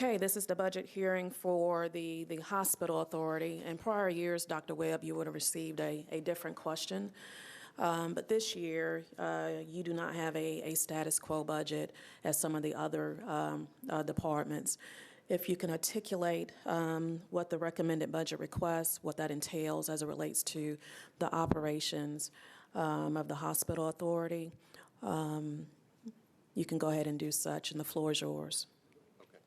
Okay, this is the budget hearing for the hospital authority. In prior years, Dr. Webb, you would have received a different question. But this year, you do not have a status quo budget as some of the other departments. If you can articulate what the recommended budget request, what that entails as it relates to the operations of the hospital authority, you can go ahead and do such, and the floor is yours. Okay.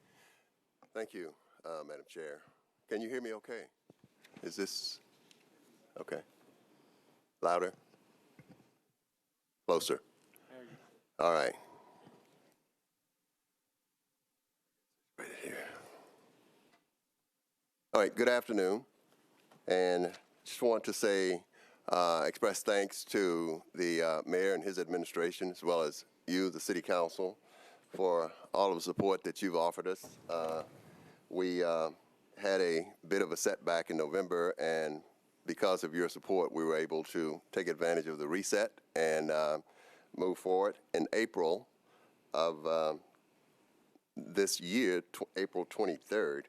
Thank you, Madam Chair. Can you hear me okay? Is this okay? Louder? Closer? All right. Right here. All right, good afternoon. And just want to say, express thanks to the mayor and his administration, as well as you, the city council, for all of the support that you've offered us. We had a bit of a setback in November, and because of your support, we were able to take advantage of the reset and move forward. In April of this year, April 23rd,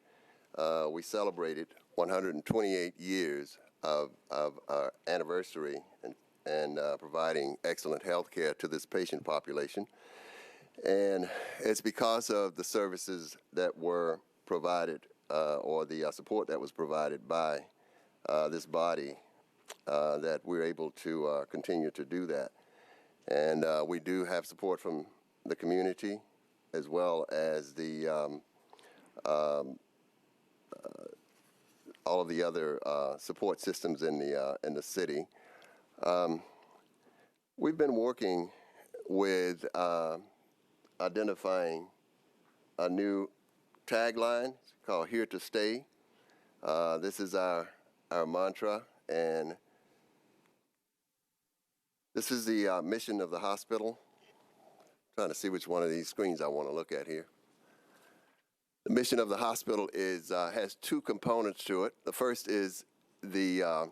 we celebrated 128 years of our anniversary and providing excellent health care to this patient population. And it's because of the services that were provided or the support that was provided by this body that we're able to continue to do that. And we do have support from the community as well as the all of the other support systems in the city. We've been working with identifying a new tagline called "Here to Stay." This is our mantra, and this is the mission of the hospital. Trying to see which one of these screens I want to look at here. The mission of the hospital has two components to it. The first is the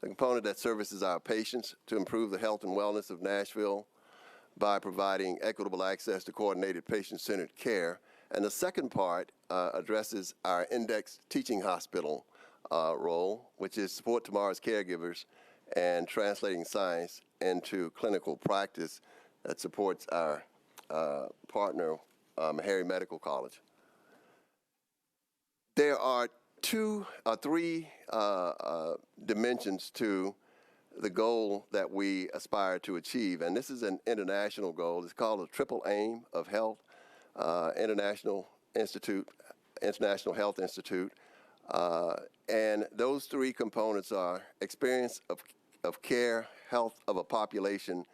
component that services our patients to improve the health and wellness of Nashville by providing equitable access to coordinated patient-centered care. And the second part addresses our indexed teaching hospital role, which is support tomorrow's caregivers and translating science into clinical practice that supports our partner, Harry Medical College. There are three dimensions to the goal that we aspire to achieve, and this is an international goal. It's called the Triple Aim of Health, International Health Institute, and those three components are experience of care, health of a population,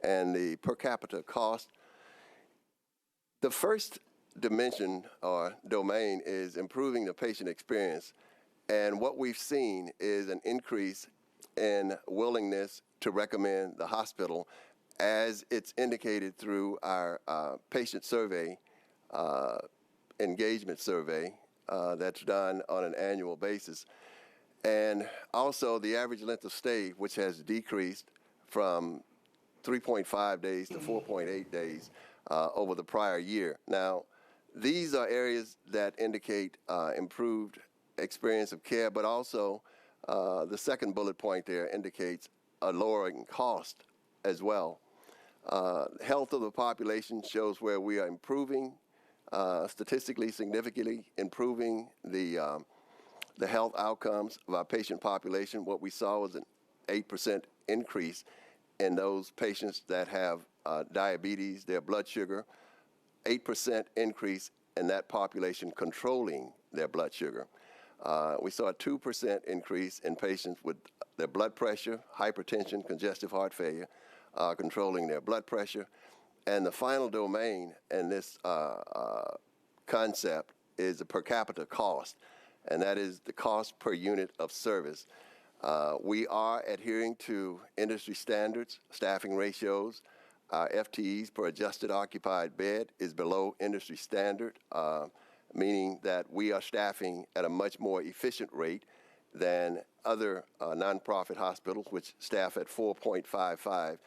and the per capita cost. The first dimension or domain is improving the patient experience, and what we've seen is an increase in willingness to recommend the hospital, as it's indicated through our patient survey, engagement survey that's done on an annual basis. And also the average length of stay, which has decreased from 3.5 days to 4.8 days over the prior year. Now, these are areas that indicate improved experience of care, but also the second bullet point there indicates a lowering cost as well. Health of the population shows where we are improving, statistically significantly improving the health outcomes of our patient population. What we saw was an 8% increase in those patients that have diabetes, their blood sugar, 8% increase in that population controlling their blood sugar. We saw a 2% increase in patients with their blood pressure, hypertension, congestive heart failure, controlling their blood pressure. And the final domain in this concept is the per capita cost, and that is the cost per unit of service. We are adhering to industry standards, staffing ratios. Our FTEs per adjusted occupied bed is below industry standard, meaning that we are staffing at a much more efficient rate than other nonprofit hospitals, which staff at 4.55,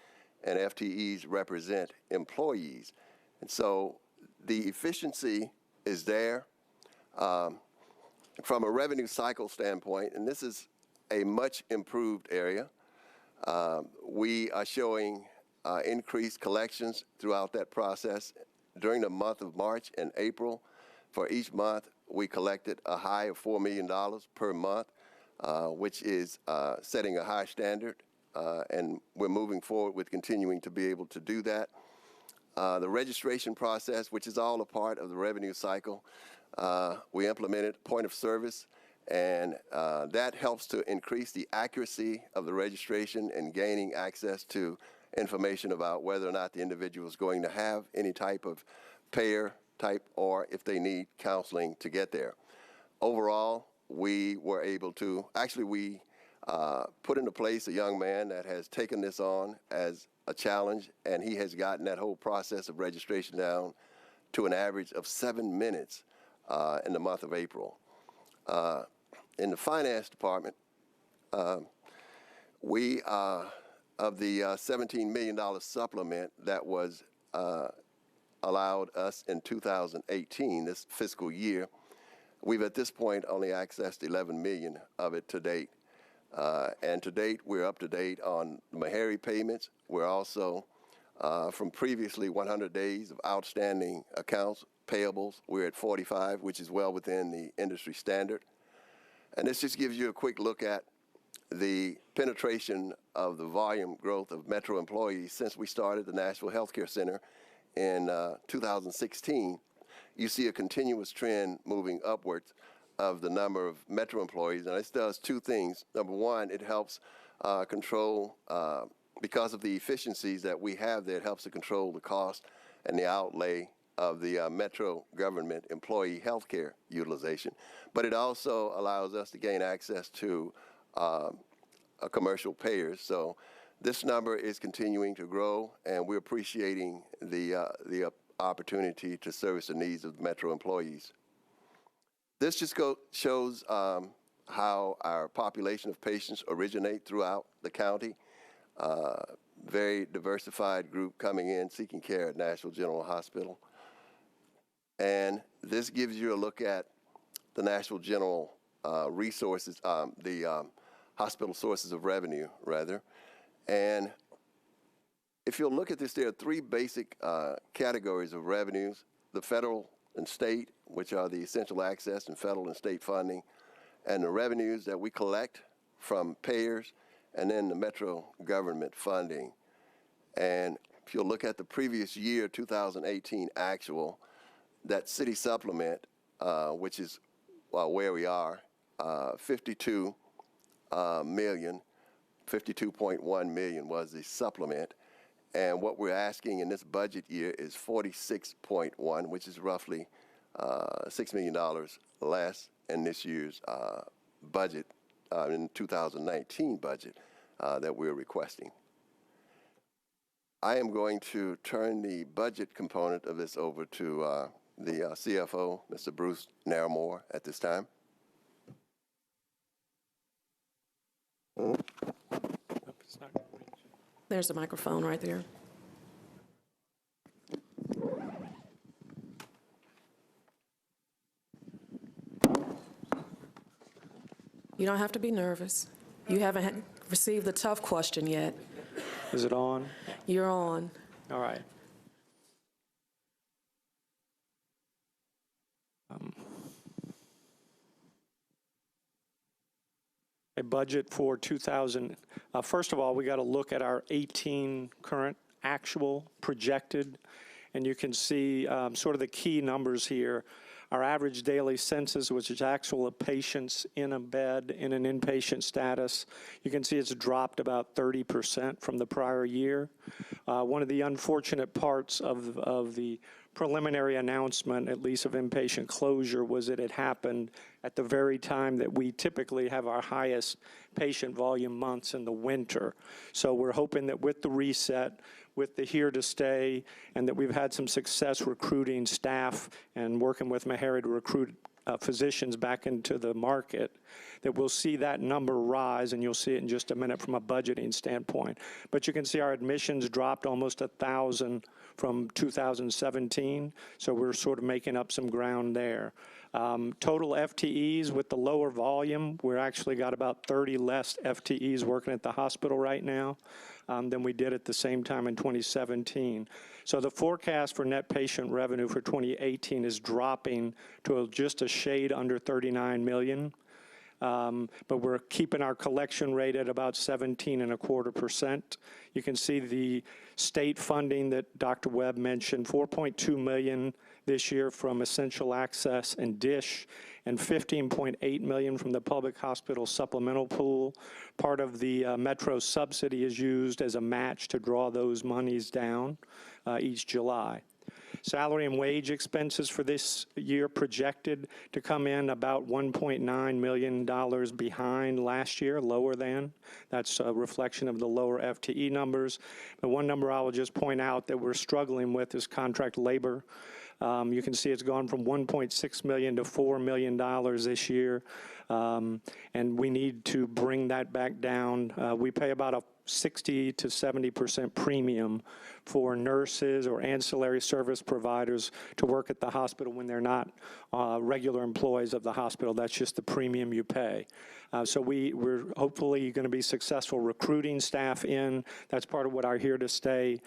and FTEs represent employees. And so the efficiency is there. From a revenue cycle standpoint, and this is a much improved area, we are showing increased collections throughout that process. During the month of March and April, for each month, we collected a high of $4 million per month, which is setting a high standard, and we're moving forward with continuing to be able to do that. The registration process, which is all a part of the revenue cycle, we implemented point of service, and that helps to increase the accuracy of the registration and gaining access to information about whether or not the individual is going to have any type of payer type or if they need counseling to get there. Overall, we were able to, actually we put into place a young man that has taken this on as a challenge, and he has gotten that whole process of registration down to an average of 7 minutes in the month of April. In the finance department, we, of the $17 million supplement that was allowed us in 2018, this fiscal year, we've at this point only accessed 11 million of it to date. And to date, we're up to date on Meharry payments. We're also, from previously 100 days of outstanding accounts payables, we're at 45, which is well within the industry standard. And this just gives you a quick look at the penetration of the volume growth of Metro employees since we started the Nashville Healthcare Center in 2016. You see a continuous trend moving upwards of the number of Metro employees, and this does two things. Number one, it helps control, because of the efficiencies that we have there, it helps to control the cost and the outlay of the Metro government employee health care utilization. But it also allows us to gain access to commercial payers. So this number is continuing to grow, and we're appreciating the opportunity to service the needs of Metro employees. This just shows how our population of patients originate throughout the county. Very diversified group coming in seeking care at Nashville General Hospital. And this gives you a look at the Nashville General resources, the hospital sources of revenue, rather. And if you'll look at this, there are three basic categories of revenues: the federal and state, which are the essential access and federal and state funding, and the revenues that we collect from payers, and then the Metro government funding. And if you'll look at the previous year, 2018 actual, that city supplement, which is where we are, 52 million, 52.1 million was the supplement. And what we're asking in this budget year is 46.1, which is roughly $6 million less in this year's budget, in 2019 budget that we're requesting. I am going to turn the budget component of this over to the CFO, Mr. Bruce Narramore, at this time. There's a microphone right there. You don't have to be nervous. You haven't received the tough question yet. Is it on? You're on. All right. A budget for 2000. First of all, we got to look at our 18 current actual projected, and you can see sort of the key numbers here. Our average daily census, which is actual of patients in a bed in an inpatient status, you can see it's dropped about 30% from the prior year. One of the unfortunate parts of the preliminary announcement, at least of inpatient closure, was that it happened at the very time that we typically have our highest patient volume months in the winter. So we're hoping that with the reset, with the here to stay, and that we've had some success recruiting staff and working with Meharry to recruit physicians back into the market, that we'll see that number rise, and you'll see it in just a minute from a budgeting standpoint. But you can see our admissions dropped almost 1,000 from 2017, so we're sort of making up some ground there. Total FTEs with the lower volume, we're actually got about 30 less FTEs working at the hospital right now than we did at the same time in 2017. So the forecast for net patient revenue for 2018 is dropping to just a shade under 39 million. But we're keeping our collection rate at about 17.25%. You can see the state funding that Dr. Webb mentioned, $4.2 million this year from Essential Access and DISH, and $15.8 million from the Public Hospital Supplemental Pool. Part of the Metro subsidy is used as a match to draw those monies down each July. Salary and wage expenses for this year projected to come in about $1.9 million behind last year, lower than. That's a reflection of the lower FTE numbers. The one number I will just point out that we're struggling with is contract labor. You can see it's gone from $1.6 million to $4 million this year, and we need to bring that back down. We pay about a 60 to 70% premium for nurses or ancillary service providers to work at the hospital when they're not regular employees of the hospital. That's just the premium you pay. So we're hopefully going to be successful recruiting staff in. That's part of what our Here to Stay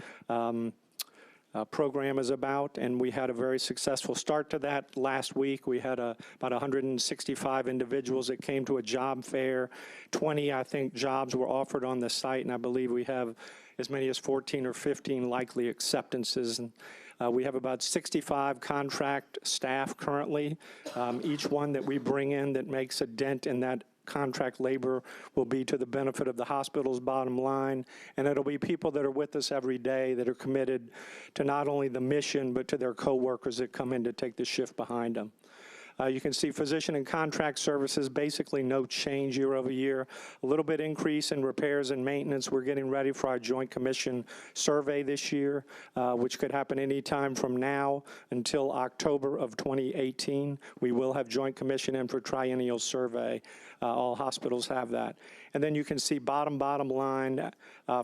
program is about, and we had a very successful start to that last week. We had about 165 individuals that came to a job fair. 20, I think, jobs were offered on the site, and I believe we have as many as 14 or 15 likely acceptances. And we have about 65 contract staff currently. Each one that we bring in that makes a dent in that contract labor will be to the benefit of the hospital's bottom line, and it'll be people that are with us every day that are committed to not only the mission but to their coworkers that come in to take the shift behind them. You can see physician and contract services, basically no change year over year. A little bit increase in repairs and maintenance. We're getting ready for our Joint Commission survey this year, which could happen anytime from now until October of 2018. We will have Joint Commission in for triennial survey. All hospitals have that. And then you can see bottom line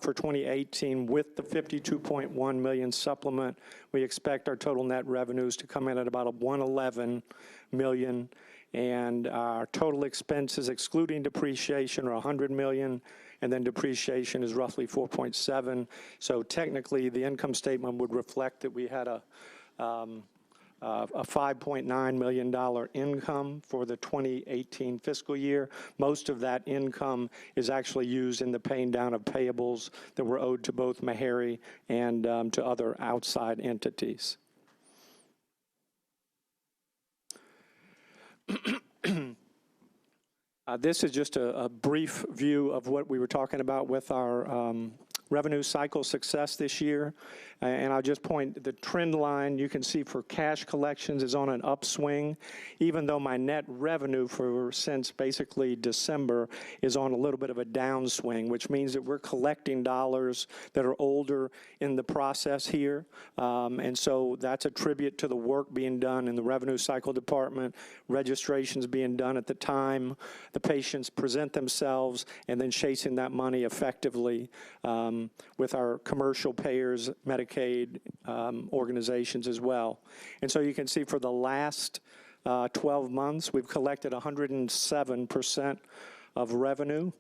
for 2018 with the $52.1 million supplement, we expect our total net revenues to come in at about $111 million, and our total expenses excluding depreciation are $100 million, and then depreciation is roughly 4.7. So technically the income statement would reflect that we had a $5.9 million income for the 2018 fiscal year. Most of that income is actually used in the paying down of payables that were owed to both Meharry and to other outside entities. This is just a brief view of what we were talking about with our revenue cycle success this year. And I'll just point the trend line you can see for cash collections is on an upswing, even though my net revenue for since basically December is on a little bit of a downswing, which means that we're collecting dollars that are older in the process here. And so that's a tribute to the work being done in the revenue cycle department, registrations being done at the time the patients present themselves, and then chasing that money effectively with our commercial payers, Medicaid organizations as well. And so you can see for the last 12 months, we've collected 107% of revenue,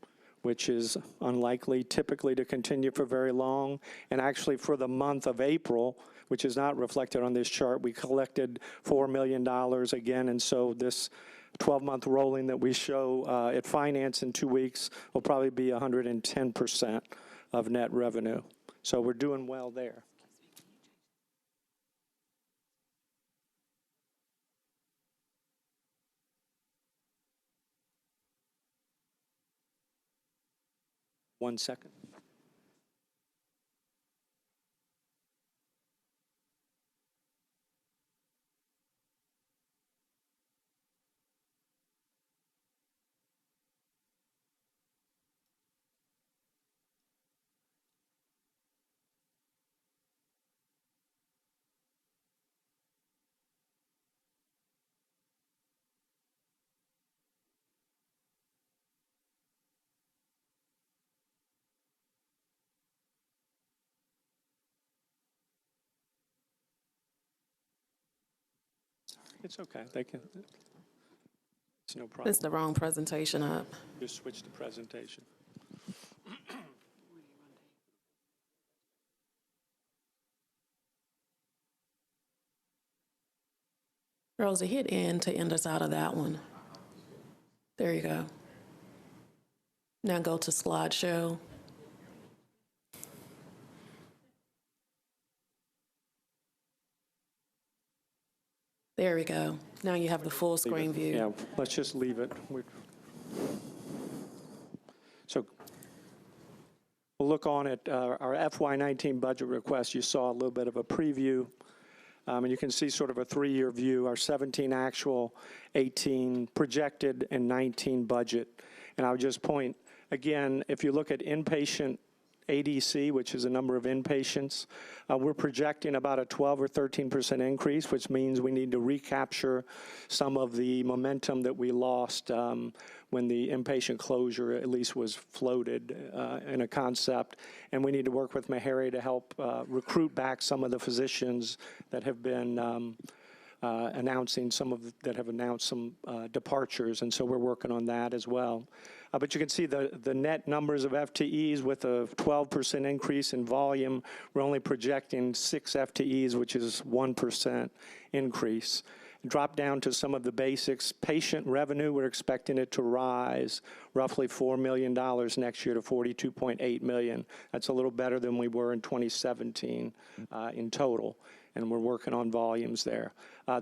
which is unlikely typically to continue for very long. And actually for the month of April, which is not reflected on this chart, we collected $4 million again. And so this 12-month rolling that we show at finance in 2 weeks will probably be 110% of net revenue. So we're doing well there. One second. It's okay. They can. It's no problem. It's the wrong presentation up. Just switch the presentation. Rosie, hit end to end us out of that one. There you go. Now go to slideshow. There we go. Now you have the full screen view. Yeah, let's just leave it. So we'll look on at our FY19 budget request. You saw a little bit of a preview. And you can see sort of a 3-year view, our 17 actual, 18 projected, and 19 budget. And I would just point, again, if you look at inpatient ADC, which is the number of inpatients, we're projecting about a 12 or 13% increase, which means we need to recapture some of the momentum that we lost when the inpatient closure at least was floated in a concept. And we need to work with Meharry to help recruit back some of the physicians that have been announced some departures, and so we're working on that as well. But you can see the net numbers of FTEs with a 12% increase in volume. We're only projecting 6 FTEs, which is 1% increase. Drop down to some of the basics. Patient revenue, we're expecting it to rise roughly $4 million next year to $42.8 million. That's a little better than we were in 2017 in total, and we're working on volumes there.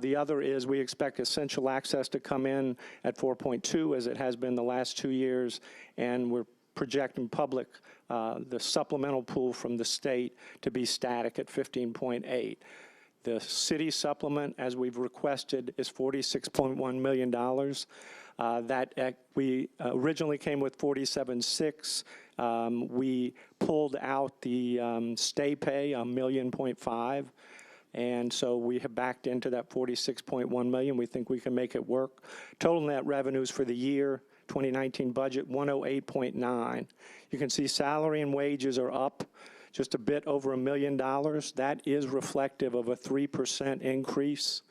The other is we expect essential access to come in at 4.2, as it has been the last 2 years, and we're projecting public, the supplemental pool from the state, to be static at 15.8. The city supplement, as we've requested, is $46.1 million. We originally came with 47.6. We pulled out the stay pay, $1.5 million. And so we have backed into that 46.1 million. We think we can make it work. Total net revenues for the year 2019 budget, 108.9. You can see salary and wages are up just a bit over $1 million. That is reflective of a 3% increase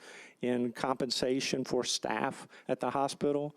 in compensation for staff at the hospital.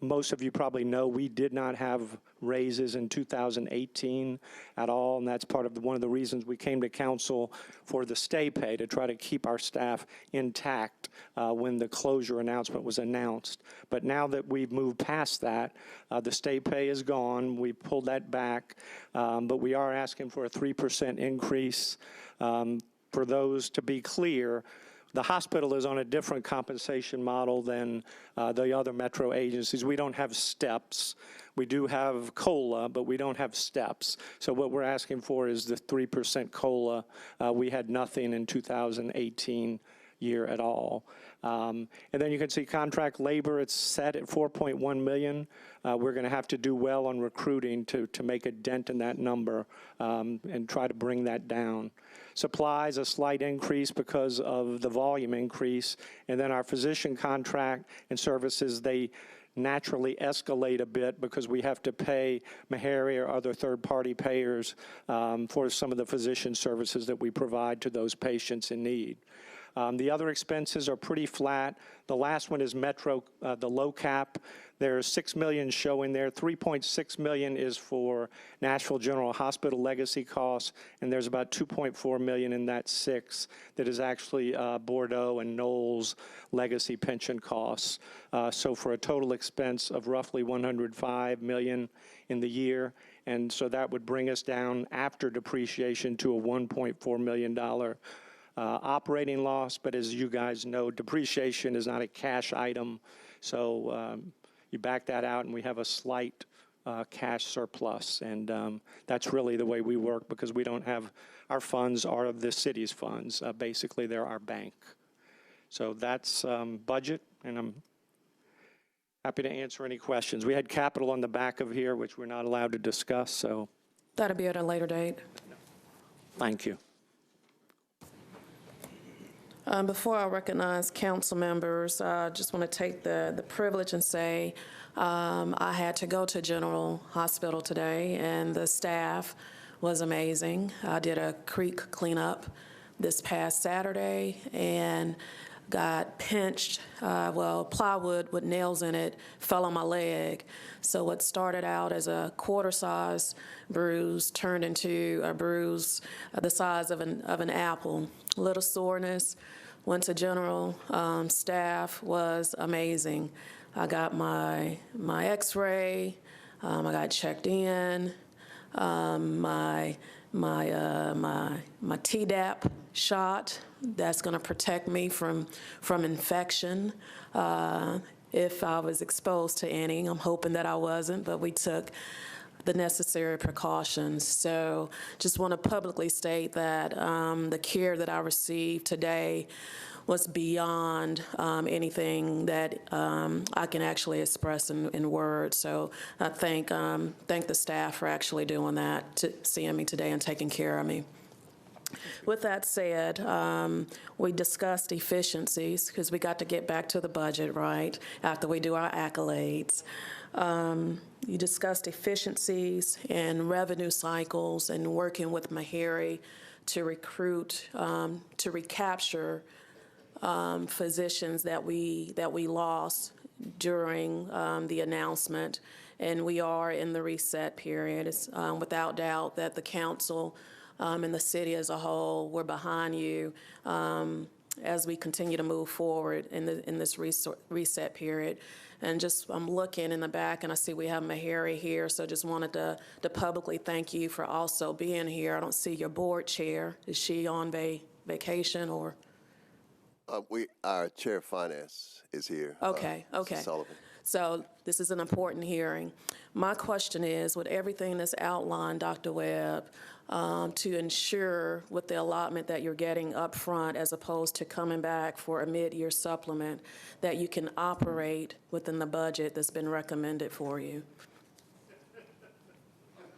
Most of you probably know we did not have raises in 2018 at all, and that's part of one of the reasons we came to council for the stay pay, to try to keep our staff intact when the closure announcement was announced. But now that we've moved past that, the stay pay is gone. We pulled that back, but we are asking for a 3% increase. For those to be clear, the hospital is on a different compensation model than the other metro agencies. We don't have steps. We do have COLA, but we don't have steps. So what we're asking for is the 3% COLA. We had nothing in 2018 year at all. And then you can see contract labor, it's set at 4.1 million. We're going to have to do well on recruiting to make a dent in that number and try to bring that down. Supplies, a slight increase because of the volume increase. And then our physician contract and services, they naturally escalate a bit because we have to pay Meharry or other third-party payers for some of the physician services that we provide to those patients in need. The other expenses are pretty flat. The last one is Metro, the low cap. There's $6 million showing there. $3.6 million is for Nashville General Hospital legacy costs, and there's about $2.4 million in that 6 that is actually Bordeaux and Knowles legacy pension costs. So for a total expense of roughly $105 million in the year, and so that would bring us down after depreciation to a $1.4 million operating loss. But as you guys know, depreciation is not a cash item, so you back that out and we have a slight cash surplus, and that's really the way we work, because we don't have, our funds are the city's funds. Basically, they're our bank. So that's budget, and I'm happy to answer any questions. We had capital on the back of here, which we're not allowed to discuss, so. That'll be at a later date. Thank you. Before I recognize council members, I just want to take the privilege and say I had to go to General Hospital today, and the staff was amazing. I did a creek cleanup this past Saturday, and got pinched, plywood with nails in it fell on my leg. So what started out as a quarter-size bruise turned into a bruise the size of an apple. Little soreness. Went to general. Staff was amazing. I got my X-ray. I got checked in. My Tdap shot that's going to protect me from infection if I was exposed to any. I'm hoping that I wasn't, but we took the necessary precautions. So just want to publicly state that the care that I received today was beyond anything that I can actually express in words. So I thank the staff for actually doing that, seeing me today and taking care of me. With that said, we discussed efficiencies because we got to get back to the budget, right, after we do our accolades. You discussed efficiencies and revenue cycles and working with Meharry to recruit, to recapture physicians that we lost during the announcement. And we are in the reset period. It's without doubt that the council and the city as a whole, we're behind you as we continue to move forward in this reset period. And just I'm looking in the back and I see we have Meharry here, so just wanted to publicly thank you for also being here. I don't see your board chair. Is she on vacation or? Our chair of finance is here. Okay, okay. Mrs. Sullivan. So this is an important hearing. My question is, with everything that's outlined, Dr. Webb, to ensure with the allotment that you're getting up front as opposed to coming back for a mid-year supplement, that you can operate within the budget that's been recommended for you?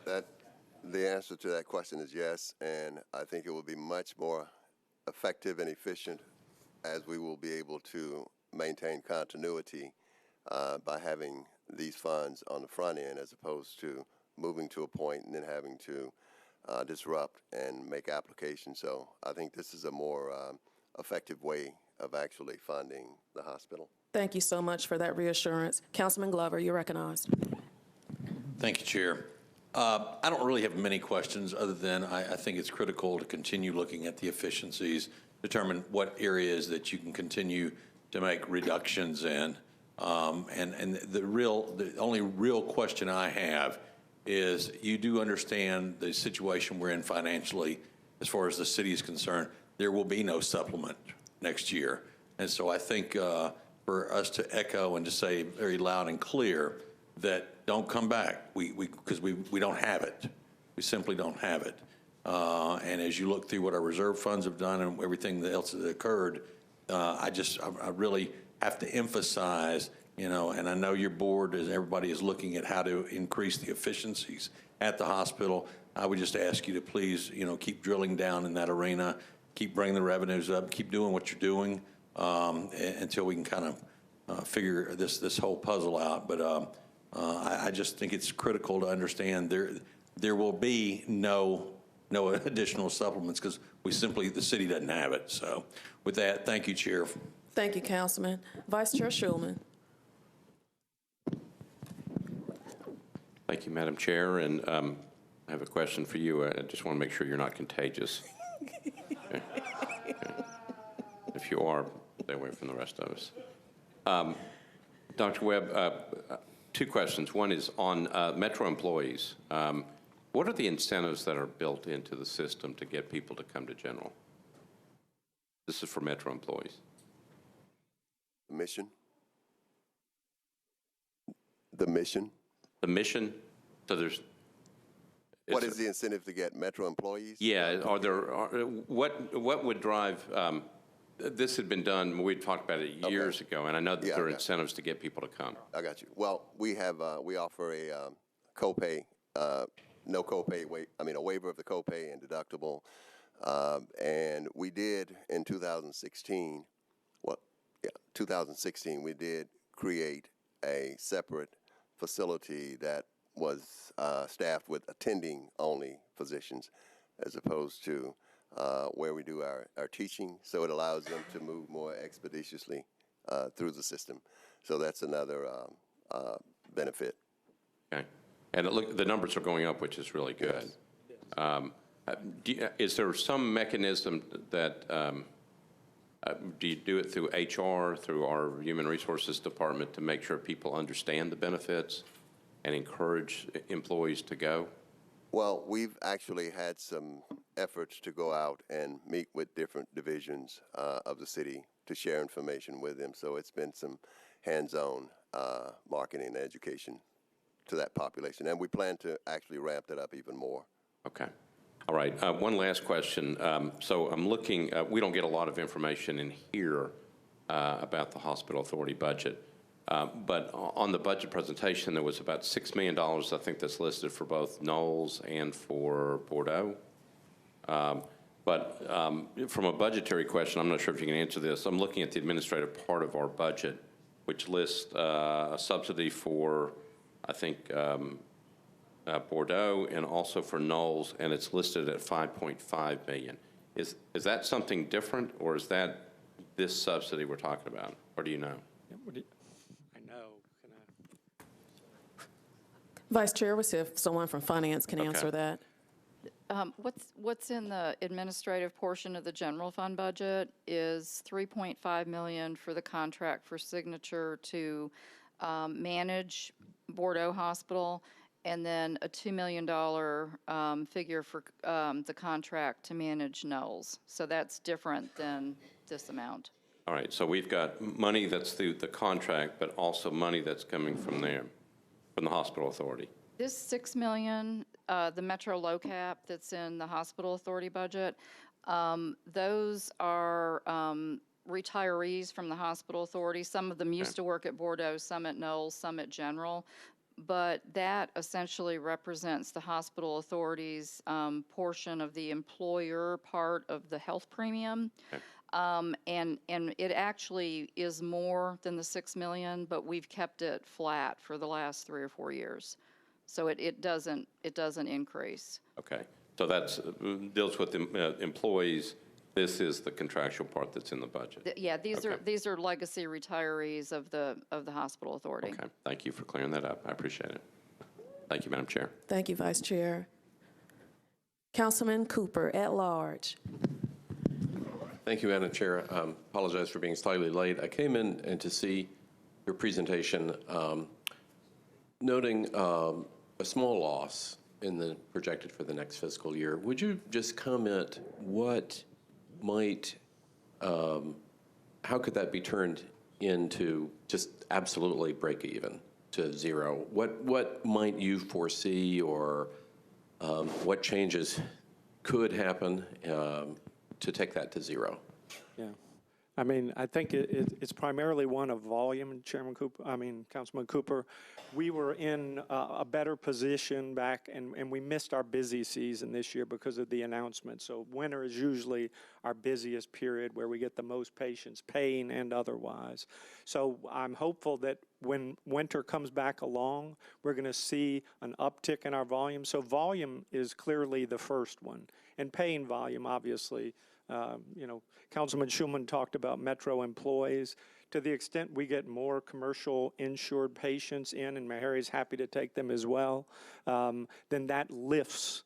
The answer to that question is yes, and I think it will be much more effective and efficient as we will be able to maintain continuity by having these funds on the front end as opposed to moving to a point and then having to disrupt and make applications. So I think this is a more effective way of actually funding the hospital. Thank you so much for that reassurance. Councilman Glover, you're recognized. Thank you, Chair. I don't really have many questions other than I think it's critical to continue looking at the efficiencies, determine what areas that you can continue to make reductions in. And the only real question I have is you do understand the situation we're in financially as far as the city is concerned. There will be no supplement next year. And so I think for us to echo and to say very loud and clear that don't come back because we don't have it. We simply don't have it. And as you look through what our reserve funds have done and everything else that occurred, I really have to emphasize, and I know your board, as everybody is looking at how to increase the efficiencies at the hospital. I would just ask you to please, keep drilling down in that arena, keep bringing the revenues up, keep doing what you're doing until we can kind of figure this whole puzzle out. But I just think it's critical to understand there will be no additional supplements because the city doesn't have it. So with that, thank you, Chair. Thank you, Councilman. Vice Chair Schulman. Thank you, Madam Chair. And I have a question for you. I just want to make sure you're not contagious. Okay. If you are, stay away from the rest of us. Dr. Webb, two questions. One is on Metro employees. What are the incentives that are built into the system to get people to come to General? This is for Metro employees. The mission. The mission. The mission. So there's. What is the incentive to get Metro employees? Yeah. What would drive? This had been done. We talked about it years ago, and I know that there are incentives to get people to come. I got you. Well, we offer a copay, no copay. A waiver of the copay and deductible, and we did in 2016. 2016, we did create a separate facility that was staffed with attending only physicians, as opposed to where we do our teaching, so it allows them to move more expeditiously through the system. So that's another benefit. Okay. And look, the numbers are going up, which is really good. Is there some mechanism that, do you do it through HR, through our Human Resources Department to make sure people understand the benefits and encourage employees to go? Well, we've actually had some efforts to go out and meet with different divisions of the city to share information with them. So it's been some hands-on marketing and education to that population. And we plan to actually ramp that up even more. Okay. All right. One last question. So I'm looking, we don't get a lot of information in here about the hospital authority budget. But on the budget presentation, there was about $6 million, I think, that's listed for both Knowles and for Bordeaux. But from a budgetary question, I'm not sure if you can answer this. I'm looking at the administrative part of our budget, which lists a subsidy for, I think, Bordeaux and also for Knowles, and it's listed at $5.5 million. Is that something different, or is that this subsidy we're talking about, or do you know? I know. Vice Chair, we'll see if someone from finance can answer that. What's in the administrative portion of the general fund budget is $3.5 million for the contract for signature to manage Bordeaux Hospital, and then a $2 million figure for the contract to manage Knowles. So that's different than this amount. All right, so we've got money that's through the contract, but also money that's coming from there, from the hospital authority. This $6 million, the Metro low cap that's in the hospital authority budget, those are retirees from the hospital authority. Some of them used to work at Bordeaux, some at Knowles, some at General. But that essentially represents the hospital authority's portion of the employer part of the health premium. Okay. And it actually is more than the $6 million, but we've kept it flat for the last 3 or 4 years. So it doesn't increase. Okay, so that's deals with employees. This is the contractual part that's in the budget. Yeah, these are legacy retirees of the hospital authority. Okay, thank you for clearing that up. I appreciate it. Thank you, Madam Chair. Thank you, Vice Chair. Councilman Cooper, at large. Thank you, Madam Chair. Apologize for being slightly late. I came in and to see your presentation, noting a small loss in the projected for the next fiscal year. Would you just comment what might, how could that be turned into just absolutely break even to zero? What might you foresee, or what changes could happen to take that to zero? Yeah. I mean, I think it's primarily one of volume, Councilman Cooper. We were in a better position back, and we missed our busy season this year because of the announcement. So winter is usually our busiest period where we get the most patients, paying and otherwise. So I'm hopeful that when winter comes back along, we're going to see an uptick in our volume. So volume is clearly the first one, and paying volume, obviously. Councilman Schuman talked about Metro employees. To the extent we get more commercial insured patients in, and Meharry's happy to take them as well, then that lifts,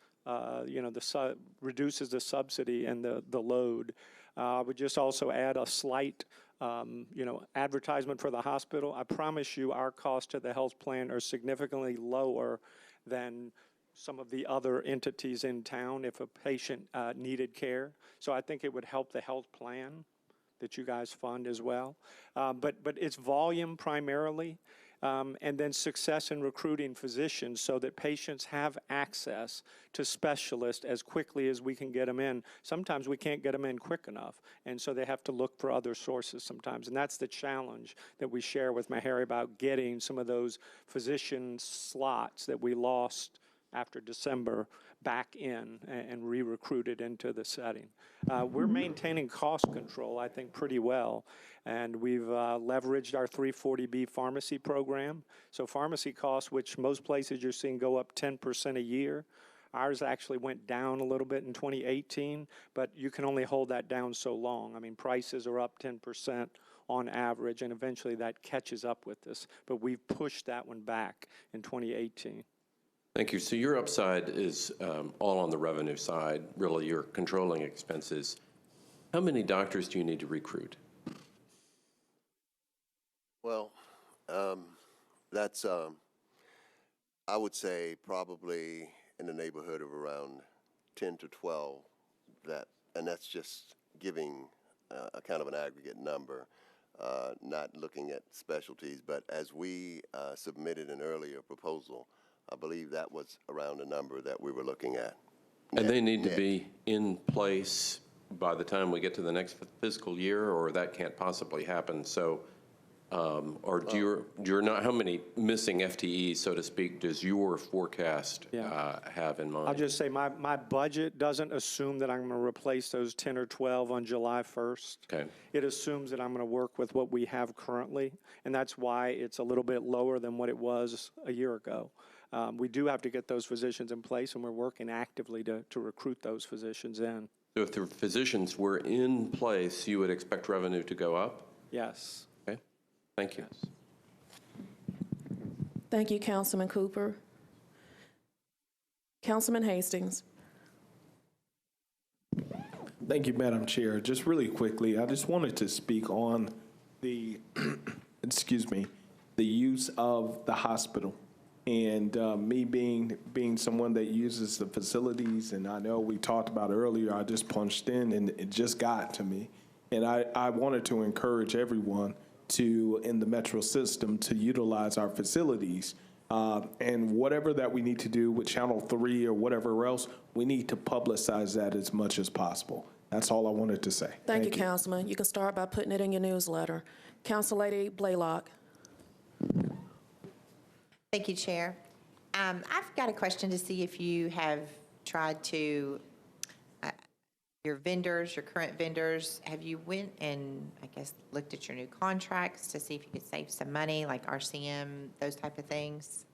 reduces the subsidy and the load. I would just also add a slight, advertisement for the hospital. I promise you our costs to the health plan are significantly lower than some of the other entities in town if a patient needed care. So I think it would help the health plan that you guys fund as well. But it's volume primarily, and then success in recruiting physicians so that patients have access to specialists as quickly as we can get them in. Sometimes we can't get them in quick enough, and so they have to look for other sources sometimes. And that's the challenge that we share with Meharry about getting some of those physician slots that we lost after December back in and re-recruited into the setting. We're maintaining cost control, I think, pretty well, and we've leveraged our 340B pharmacy program. So pharmacy costs, which most places you're seeing go up 10% a year, Ours actually went down a little bit in 2018, but you can only hold that down so long. I mean, prices are up 10% on average, and eventually that catches up with this. But we've pushed that one back in 2018. Thank you. So your upside is all on the revenue side, really, you're controlling expenses. How many doctors do you need to recruit? Well, that's, I would say probably in the neighborhood of around 10 to 12, and that's just giving a kind of an aggregate number, not looking at specialties, but as we submitted an earlier proposal, I believe that was around the number that we were looking at. And they need to Net. be in place by the time we get to the next fiscal year, or that can't possibly happen. So, or do you're not, how many missing FTEs, so to speak, does your forecast have in mind? I'll just say my budget doesn't assume that I'm going to replace those 10 or 12 on July 1st. Okay. It assumes that I'm going to work with what we have currently, and that's why it's a little bit lower than what it was a year ago. We do have to get those physicians in place, and we're working actively to recruit those physicians in. So if the physicians were in place, you would expect revenue to go up? Yes. Okay. Thank you. Thank you, Councilman Cooper. Councilman Hastings. Thank you, Madam Chair. Just really quickly, I just wanted to speak on the, excuse me, the use of the hospital. And me being someone that uses the facilities, and I know we talked about earlier, I just punched in and it just got to me. And I wanted to encourage everyone to, in the Metro system, to utilize our facilities. And whatever that we need to do with Channel 3 or whatever else, we need to publicize that as much as possible. That's all I wanted to say. Thank you, Councilman. You can start by putting it in your newsletter. Council Lady Blaylock. Thank you, Chair. I've got a question to see if you have tried to, your vendors, your current vendors, have you went and, I guess, looked at your new contracts to see if you could save some money, like RCM, those type of things?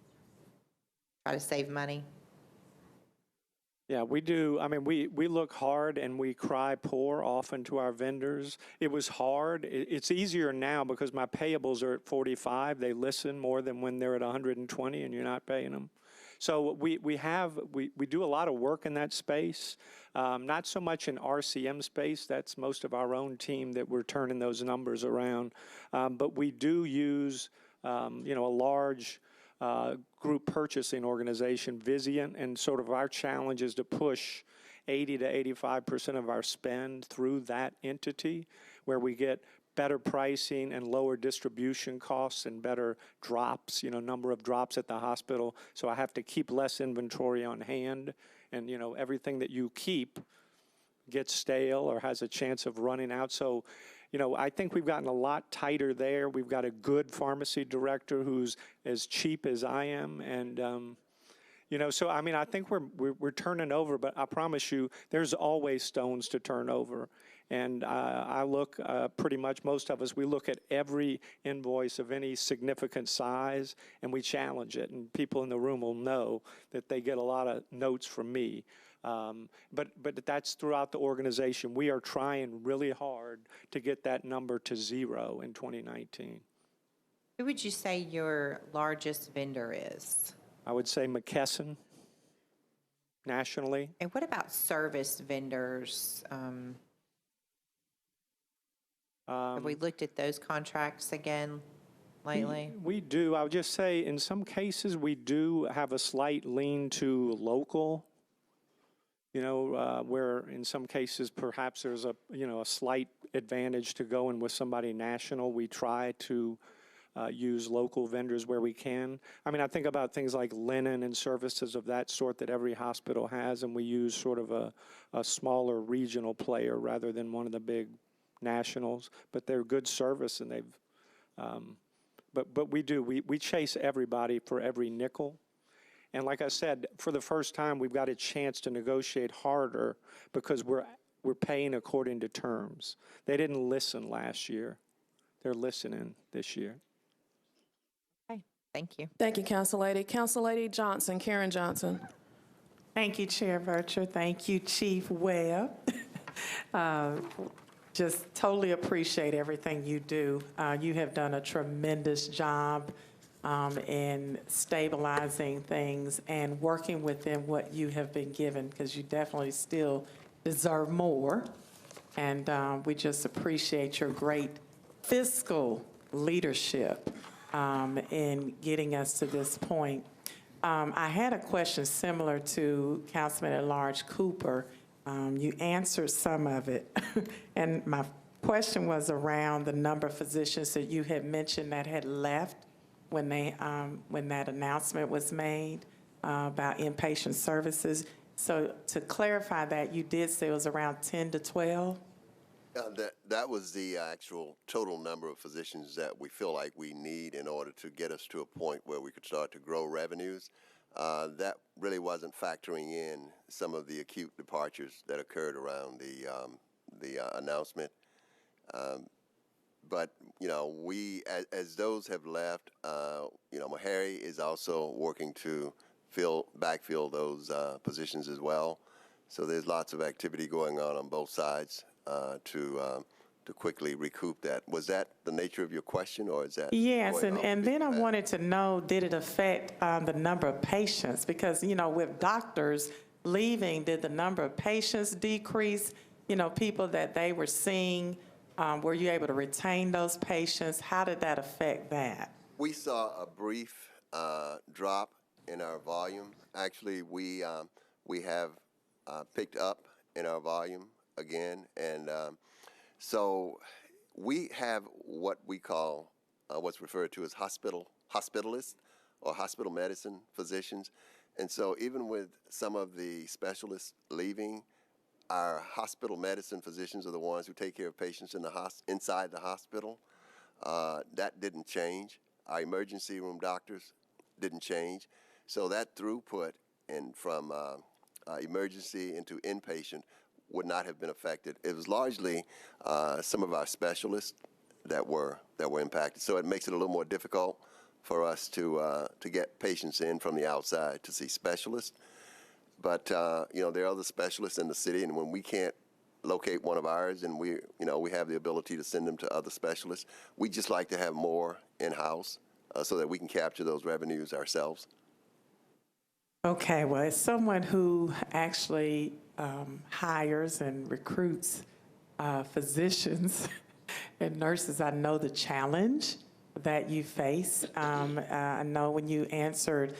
Try to save money? Yeah, we do. I mean, we look hard and we cry poor often to our vendors. It was hard. It's easier now because my payables are at 45. They listen more than when they're at 120 and you're not paying them. So we do a lot of work in that space, not so much in RCM space. That's most of our own team that we're turning those numbers around. But we do use, a large group purchasing organization, Vizient, and sort of our challenge is to push 80 to 85% of our spend through that entity, where we get better pricing and lower distribution costs and better drops, number of drops at the hospital. So I have to keep less inventory on hand, and everything that you keep gets stale or has a chance of running out. So I think we've gotten a lot tighter there. We've got a good pharmacy director who's as cheap as I am. And, so, I mean, I think we're turning over, but I promise you there's always stones to turn over. And I look, pretty much most of us, we look at every invoice of any significant size and we challenge it. And people in the room will know that they get a lot of notes from me. But that's throughout the organization. We are trying really hard to get that number to 0 in 2019. Who would you say your largest vendor is? I would say McKesson, nationally. And what about service vendors? Have we looked at those contracts again lately? We do. I would just say in some cases we do have a slight lean to local. Where in some cases perhaps there's a slight advantage to going with somebody national. We try to use local vendors where we can. I mean, I think about things like linen and services of that sort that every hospital has, and we use sort of a smaller regional player rather than one of the big nationals. But they're good service, and they've. But we chase everybody for every nickel. And like I said, for the first time, we've got a chance to negotiate harder because we're paying according to terms. They didn't listen last year. They're listening this year. Okay, thank you. Thank you, Council Lady. Council Lady Johnson, Karen Johnson. Thank you, Chair Vercher. Thank you, Chief Webb. Just totally appreciate everything you do. You have done a tremendous job in stabilizing things and working within what you have been given, because you definitely still deserve more. And we just appreciate your great fiscal leadership in getting us to this point. I had a question similar to Councilman at Large Cooper. You answered some of it. And my question was around the number of physicians that you had mentioned that had left when that announcement was made about inpatient services. So to clarify that, you did say it was around 10 to 12? That was the actual total number of physicians that we feel like we need in order to get us to a point where we could start to grow revenues. That really wasn't factoring in some of the acute departures that occurred around the announcement. But you know, as those have left, you know, Harry is also working to backfill those positions as well. So there's lots of activity going on both sides to quickly recoup that. Was that the nature of your question, or is that? Yes, and then I wanted to know, did it affect the number of patients? Because, you know, with doctors leaving, did the number of patients decrease? You know, people that they were seeing, were you able to retain those patients? How did that affect that? We saw a brief drop in our volume. Actually, we have picked up in our volume again, and so we have what we call what's referred to as hospitalists or hospital medicine physicians. And so even with some of the specialists leaving, our hospital medicine physicians are the ones who take care of patients in inside the hospital. That didn't change. Our emergency room doctors didn't change. So that throughput from emergency into inpatient would not have been affected. It was largely some of our specialists that were impacted. So it makes it a little more difficult for us to get patients in from the outside to see specialists. But you know, there are other specialists in the city, and when we can't locate one of ours, and we have the ability to send them to other specialists, we just like to have more in-house so that we can capture those revenues ourselves. Okay, well, as someone who actually hires and recruits physicians and nurses, I know the challenge that you face. I know when you answered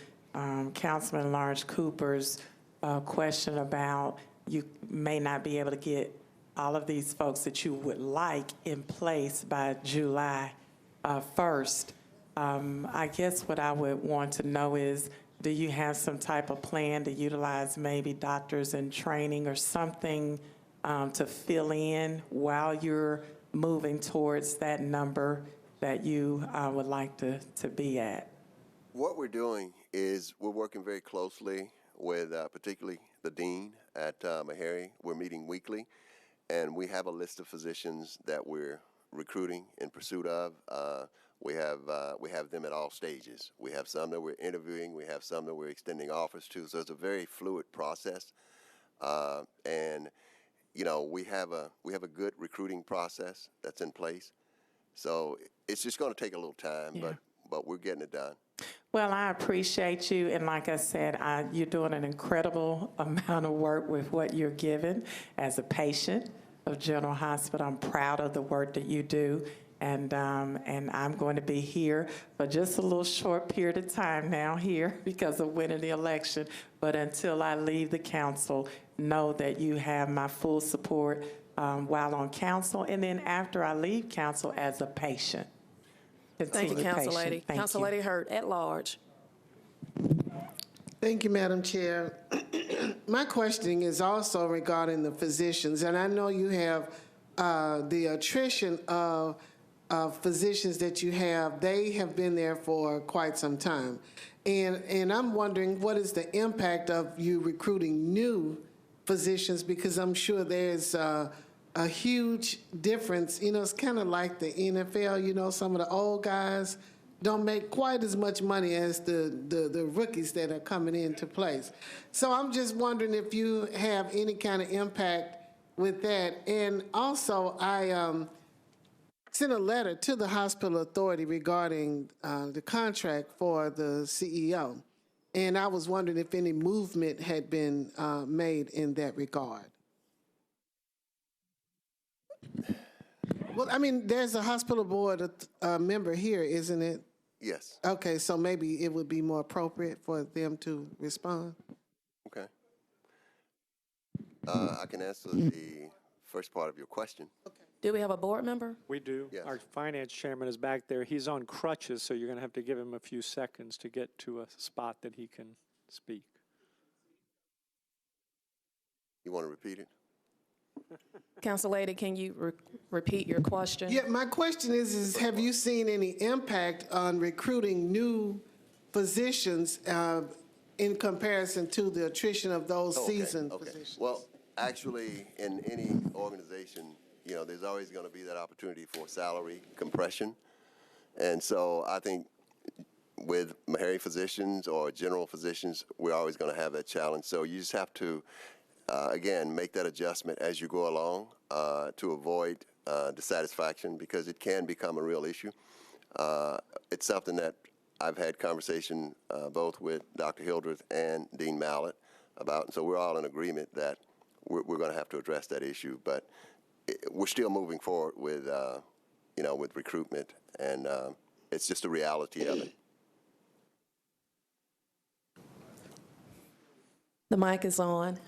Councilman Lawrence Cooper's question about you may not be able to get all of these folks that you would like in place by July 1st. I guess what I would want to know is, do you have some type of plan to utilize maybe doctors in training or something to fill in while you're moving towards that number that you would like to be at? What we're doing is we're working very closely with particularly the dean at Meharry. We're meeting weekly, and we have a list of physicians that we're recruiting in pursuit of. We have them at all stages. We have some that we're interviewing. We have some that we're extending offers to. So it's a very fluid process, and you know, we have a good recruiting process that's in place. So it's just going to take a little time, but we're getting it done. Well, I appreciate you, and like I said, you're doing an incredible amount of work with what you're given as a patient of General Hospital. I'm proud of the work that you do, and I'm going to be here for just a little short period of time now here because of winning the election. But until I leave the council, know that you have my full support while on council, and then after I leave council as a patient. Thank you, Council Lady. Council Lady Hurt, at large. Thank you, Madam Chair. My question is also regarding the physicians, and I know you have the attrition of physicians that you have. They have been there for quite some time, and I'm wondering what is the impact of you recruiting new physicians, because I'm sure there's a huge difference. You know, it's kind of like the NFL. You know, some of the old guys don't make quite as much money as the rookies that are coming into place. So I'm just wondering if you have any kind of impact with that. And also, I sent a letter to the hospital authority regarding the contract for the CEO. And I was wondering if any movement had been made in that regard. Well, I mean, there's a hospital board member here, isn't it? Yes. Okay, so maybe it would be more appropriate for them to respond. Okay. I can answer the first part of your question. Do we have a board member? We do. Yes. Our finance chairman is back there. He's on crutches, so you're going to have to give him a few seconds to get to a spot that he can speak. You want to repeat it? Council Lady, can you repeat your question? Yeah, my question is have you seen any impact on recruiting new physicians in comparison to the attrition of those seasoned physicians? Well, actually, in any organization, you know, there's always going to be that opportunity for salary compression. And so I think with Meharry physicians or general physicians, we're always going to have that challenge. So you just have to, again, make that adjustment as you go along to avoid dissatisfaction, because it can become a real issue. It's something that I've had conversation both with Dr. Hildreth and Dean Mallett about, and so we're all in agreement that we're going to have to address that issue. But we're still moving forward with, you know, with recruitment, and it's just a reality of it. The mic is on.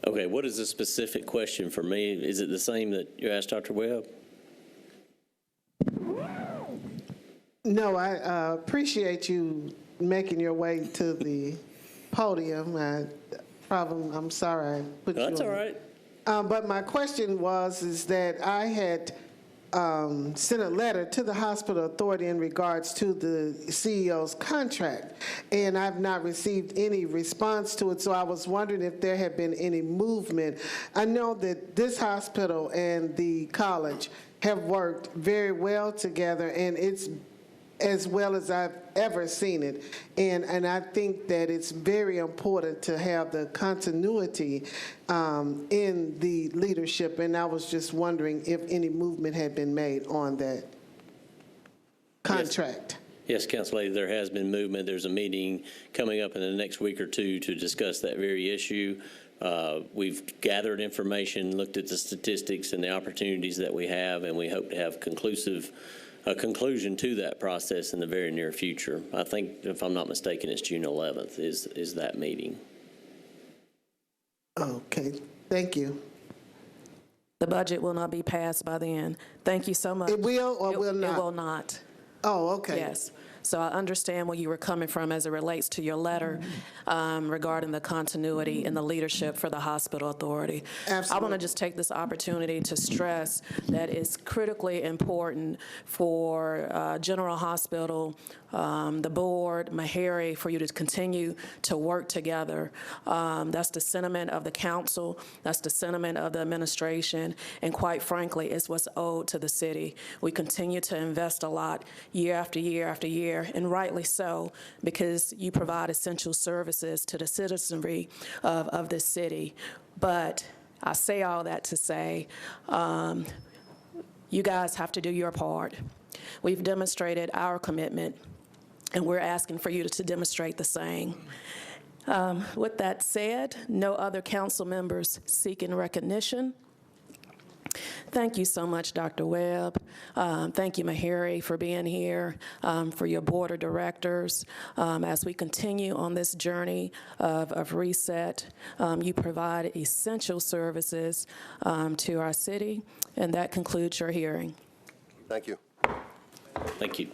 Okay, what is the specific question for me? Is it the same that you asked Dr. Webb? No, I appreciate you making your way to the podium. I'm sorry I put you on. That's all right. But my question is that I had sent a letter to the hospital authority in regards to the CEO's contract, and I've not received any response to it, so I was wondering if there had been any movement. I know that this hospital and the college have worked very well together, and it's as well as I've ever seen it. And I think that it's very important to have the continuity in the leadership. And I was just wondering if any movement had been made on that contract. Yes, Council Lady, there has been movement. There's a meeting coming up in the next week or two to discuss that very issue. We've gathered information, looked at the statistics and the opportunities that we have, and we hope to have a conclusion to that process in the very near future. I think, if I'm not mistaken, it's June 11th is that meeting. Okay, thank you. The budget will not be passed by then. Thank you so much. It will or will not? It will not. Oh, okay. Yes. So I understand where you were coming from as it relates to your letter regarding the continuity and the leadership for the hospital authority. Absolutely. I want to just take this opportunity to stress that it's critically important for General Hospital, the board, Meharry, for you to continue to work together. That's the sentiment of the council. That's the sentiment of the administration. And quite frankly, it's what's owed to the city. We continue to invest a lot year after year after year, and rightly so, because you provide essential services to the citizenry of this city. But I say all that to say, you guys have to do your part. We've demonstrated our commitment, and we're asking for you to demonstrate the same. With that said, no other council members seeking recognition. Thank you so much, Dr. Webb. Thank you, Meharry, for being here, for your board of directors. As we continue on this journey of reset, you provide essential services to our city, and that concludes your hearing. Thank you. Thank you.